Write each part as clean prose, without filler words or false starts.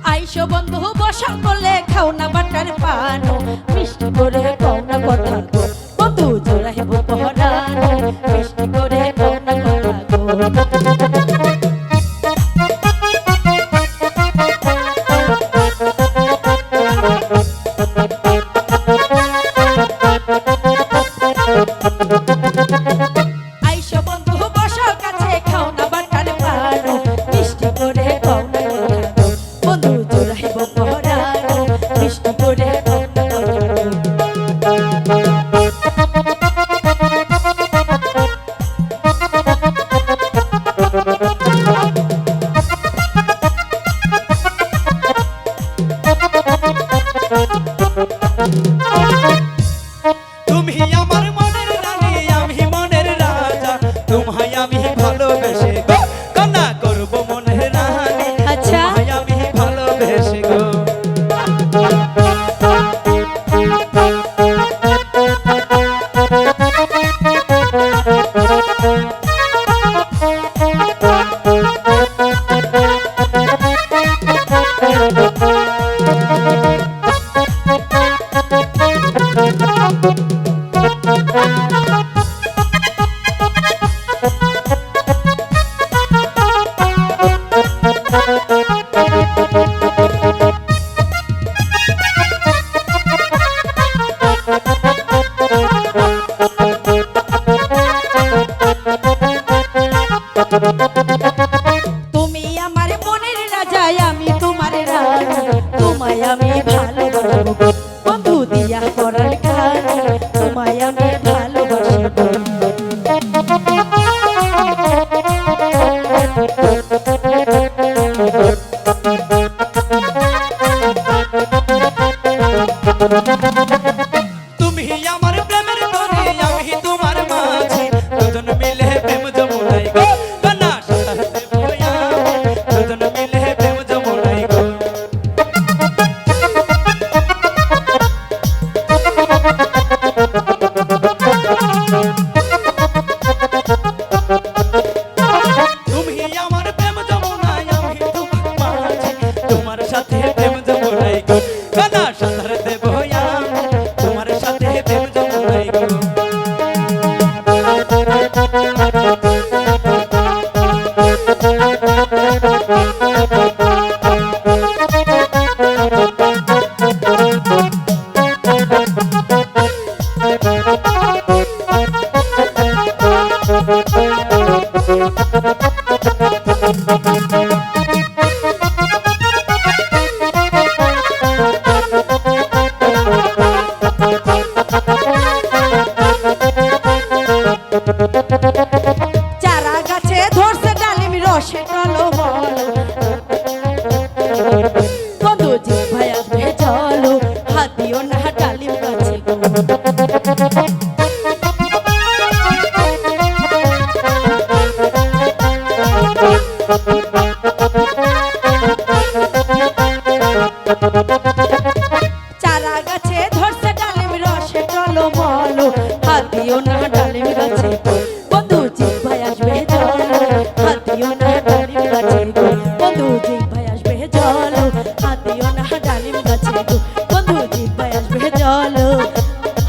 আইসো বন্ধু বসা করলে খাও না বাটার পানো মিষ্টি করে কও না কথা গো বন্ধু জোড়াইব পরানো মিষ্টি করে কও না কথা গো আইসো বন্ধু বসা কাছে খাও না বাটার পানো মিষ্টি করে কও না কথা গো বন্ধু জোড়াইব পরানো মিষ্টি করে কও না কথা গো তুমি আমার মনের রানী আমি মনের রাজা তোমায় আমি ভালোবেসে গো কন্যা করব মনের রানী আচ্ছা তোমায় আমি ভালোবেসে গো তুমি আমার মনের রাজা আমি তোমার রানী তোমায় আমি ভালোবাসবো বন্ধু দিয়া করার খানি তোমায় আমি ভালোবাসবো তুমি আমার প্রেমের তরি আমি তোমার মাঝে দুজন মিলে প্রেম যমুনাই গো কন্যা সাঁতার দেব আমি দুজন মিলে প্রেম যমুনাই গো তুমি আমার প্রেম যমুনাই আমি তোমার মাঝে তোমার সাথে প্রেম যমুনাই গো কন্যা সাঁতার দেব আমি তোমার সাথে প্রেম যমুনাই গো চারা গাছে ধরছে ডালিম রসে টলমল বন্ধু জি ভাই আসবে চলো হাত দিও না ডালিম গাছে চারা গাছে ধরছে ডালিম রসে টলমল হাত দিও না ডালিম গাছে বন্ধু জি ভাই আসবে চলো হাত দিও না ডালিম গাছে বন্ধু জি ভাই আসবে চলো হাত দিও না ডালিম গাছে বন্ধু জি ভাই আসবে চলো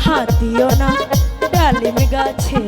হাত দিও না ডালিম গাছে